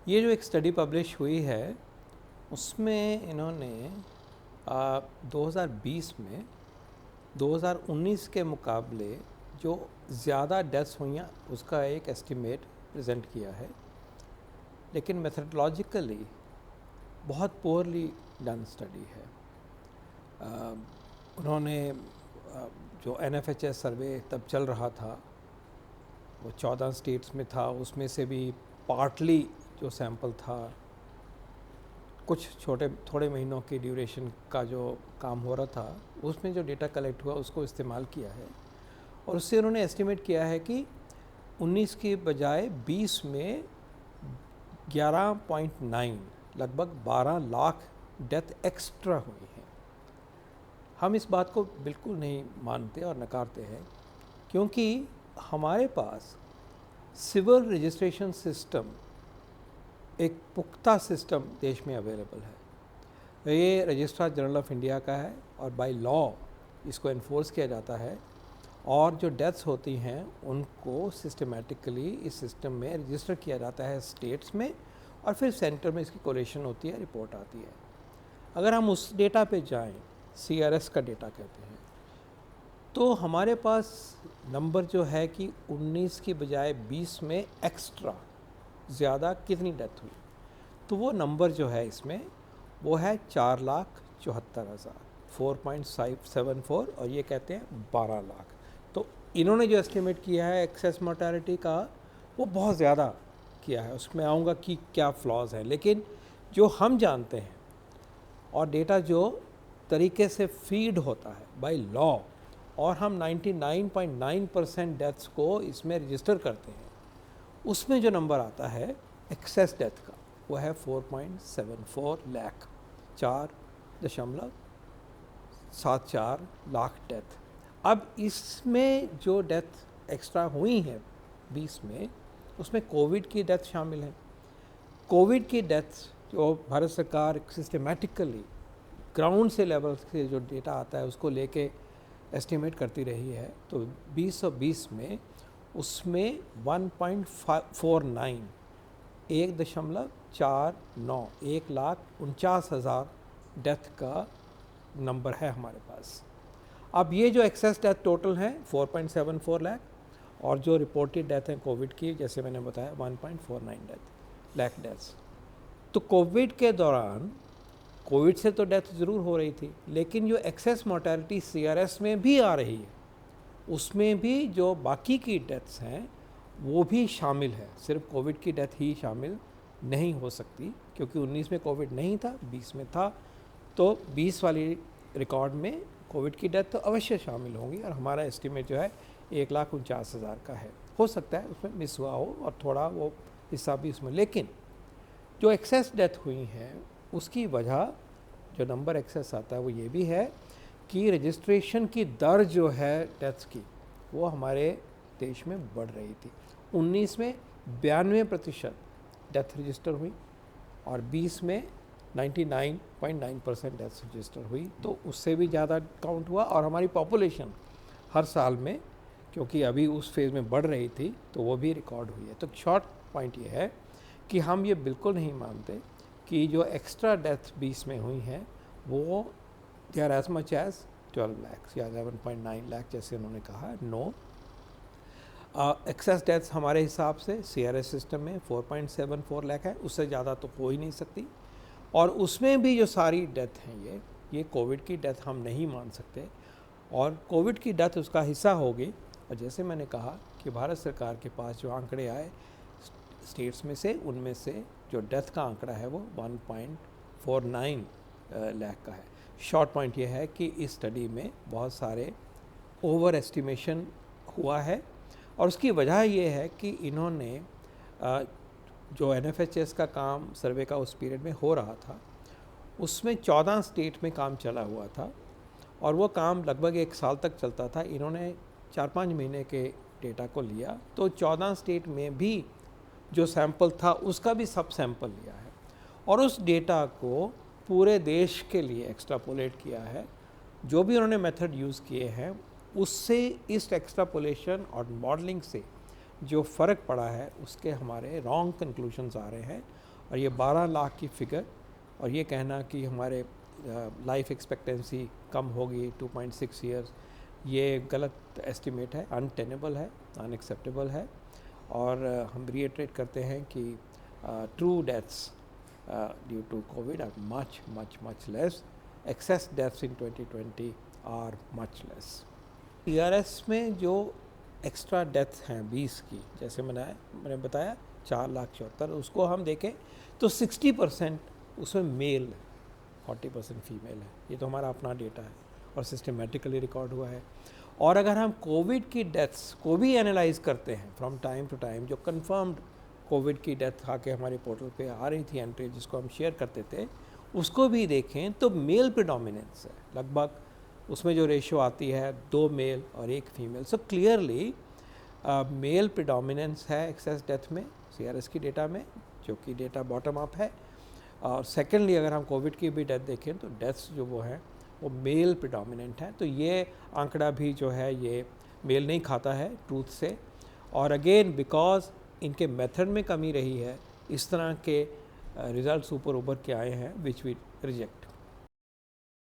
ये जो एक स्टडी पब्लिश हुई है उसमें इन्होंने 2020 में 2019 के मुकाबले जो ज़्यादा डेथ्स हुई हैं उसका एक एस्टिमेट प्रेजेंट किया है, लेकिन मेथडोलॉजिकली बहुत पोरली डन स्टडी है। उन्होंने जो NFHS सर्वे तब चल रहा था वो 14 स्टेट्स में था, उसमें से भी पार्टली जो सैंपल था कुछ थोड़े महीनों की ड्यूरेशन का जो काम हो रहा था उसमें जो डेटा कलेक्ट हुआ उसको इस्तेमाल किया है और उससे उन्होंने एस्टिमेट किया है कि 19 की बजाय 20 में 11.9 लगभग 12 लाख डेथ एक्स्ट्रा हुई हैं। हम इस बात को बिल्कुल नहीं मानते और नकारते हैं, क्योंकि हमारे पास सिविल रजिस्ट्रेशन सिस्टम एक पुख्ता सिस्टम देश में अवेलेबल है। ये रजिस्ट्रार जनरल ऑफ इंडिया का है और बाय लॉ इसको इन्फोर्स किया जाता है और जो डेथ्स होती हैं उनको सिस्टमेटिकली इस सिस्टम में रजिस्टर किया जाता है स्टेट्स में और फिर सेंटर में इसकी कोलेशन होती है, रिपोर्ट आती है। अगर हम उस डेटा पे जाएं, CRS का डेटा कहते हैं, तो हमारे पास नंबर जो है कि 19 की बजाय 20 में एक्स्ट्रा ज़्यादा कितनी डेथ हुई, तो वो नंबर जो है इसमें वो है 4,74,000 4.574 और ये कहते हैं 12 लाख। तो इन्होंने जो एस्टिमेट किया है एक्सेस मोर्टेलिटी का वो बहुत ज़्यादा किया है। उसमें आऊँगा कि क्या फ्लॉज हैं, लेकिन जो हम जानते हैं और डेटा जो तरीके से फीड होता है बाय लॉ और हम 99.9% डेथ्स को इसमें रजिस्टर करते हैं, उसमें जो नंबर आता है एक्सेस डेथ का वो है 4.74 लाख, 4.74 लाख डेथ। अब इसमें जो डेथ एक्स्ट्रा हुई हैं 20 में, उसमें कोविड की डेथ शामिल है। कोविड की डेथ्स जो भारत सरकार सिस्टमेटिकली ग्राउंड से लेवल से जो डेटा आता है उसको लेके एस्टिमेट करती रही है, तो 2020 में उसमें 1.49 1.49 1,49,000 डेथ का नंबर है हमारे पास। अब ये जो एक्सेस डेथ टोटल है 4.74 लाख और जो रिपोर्टेड डेथ है कोविड की, जैसे मैंने बताया 1.49 लाख डेथ्स। तो कोविड के दौरान कोविड से तो डेथ ज़रूर हो रही थी, लेकिन जो एक्सेस मोर्टेलिटी CRS में भी आ रही है उसमें भी जो बाकी की डेथ्स हैं वो भी शामिल है। सिर्फ कोविड की डेथ ही शामिल नहीं हो सकती, क्योंकि 19 में कोविड नहीं था, 20 में था, तो 20 वाली रिकॉर्ड में कोविड की डेथ तो अवश्य शामिल होंगी और हमारा एस्टिमेट जो है 1,49,000 का है। हो सकता है उसमें मिस हुआ हो और थोड़ा वो हिस्सा भी उसमें, लेकिन जो एक्सेस डेथ हुई हैं उसकी वजह जो नंबर एक्सेस आता है वो ये भी है कि रजिस्ट्रेशन की दर जो है डेथ्स की वो हमारे देश में बढ़ रही थी। 19 में 92% डेथ रजिस्टर हुई और 20 में 99.9% डेथ रजिस्टर हुई, तो उससे भी ज़्यादा काउंट हुआ। और हमारी पॉपुलेशन हर साल में, क्योंकि अभी उस फेज़ में बढ़ रही थी, तो वो भी रिकॉर्ड हुई है। तो शॉर्ट पॉइंट ये है कि हम ये बिल्कुल नहीं मानते कि जो एक्स्ट्रा डेथ 20 में हुई हैं वो they are as much as 12 lakh या 11.9 लाख जैसे उन्होंने कहा। नो, एक्सेस डेथ्स हमारे हिसाब से CRS सिस्टम में 4.74 लाख है, उससे ज़्यादा तो हो ही नहीं सकती। और उसमें भी जो सारी डेथ हैं ये कोविड की डेथ हम नहीं मान सकते, और कोविड की डेथ उसका हिस्सा होगी। और जैसे मैंने कहा कि भारत सरकार के पास जो आंकड़े आए स्टेट्स में से, उनमें से जो डेथ का आंकड़ा है वो 1.49 लाख का है। शॉर्ट पॉइंट ये है कि इस स्टडी में बहुत सारे ओवर एस्टिमेशन हुआ है और उसकी वजह ये है कि इन्होंने जो NFHS का काम सर्वे का उस पीरियड में हो रहा था उसमें 14 स्टेट में काम चला हुआ था और वो काम लगभग 1 साल तक चलता था। इन्होंने 4-5 महीने के डेटा को लिया, तो 14 स्टेट में भी जो सैंपल था उसका भी सब सैंपल लिया है और उस डेटा को पूरे देश के लिए एक्स्ट्रापोलेट किया है। जो भी उन्होंने मेथड यूज़ किए हैं उससे इस एक्स्ट्रापोलेशन और मॉडलिंग से जो फ़र्क पड़ा है उसके हमारे रॉन्ग कंक्लूजन्स आ रहे हैं और ये 12 लाख की फिगर और ये कहना कि हमारे लाइफ एक्सपेक्टेंसी कम होगी 2.6 ईयर्स, ये गलत एस्टिमेट है, अनटेनेबल है, अनएक्सेप्टेबल है। और हम रिएटरेट करते हैं कि true deaths due to Covid are much much much less, excess deaths in 2020 are much less. TRS में जो एक्स्ट्रा डेथ हैं 20 की, जैसे मैंने बताया 4,74,000, उसको हम देखें तो 60% उसमें मेल है, 40% फीमेल है। ये तो हमारा अपना डेटा है और सिस्टमेटिकली रिकॉर्ड हुआ है। और अगर हम कोविड की डेथ्स को भी एनालाइज करते हैं फ्रॉम टाइम टू टाइम, जो कंफर्म्ड कोविड की डेथ आके हमारे पोर्टल पे आ रही थी एंट्री, जिसको हम शेयर करते थे, उसको भी देखें तो मेल प्रिडोमिनेंस है लगभग। उसमें जो रेशियो आती है 2 मेल और 1 female. So clearly male predominance है एक्सेस डेथ में सीआरएस की डेटा में, जो कि डेटा बॉटम अप है। और सेकेंडली अगर हम कोविड की भी डेथ देखें तो डेथ्स जो वो हैं वो मेल प्रिडोमिनेंट है। तो ये आंकड़ा भी जो है ये मेल नहीं खाता है ट्रूथ से। और अगेन बिकॉज इनके मेथड में कमी रही है, इस तरह के रिजल्ट्स ऊपर उभर के आए हैं, विच वी रिजेक्ट।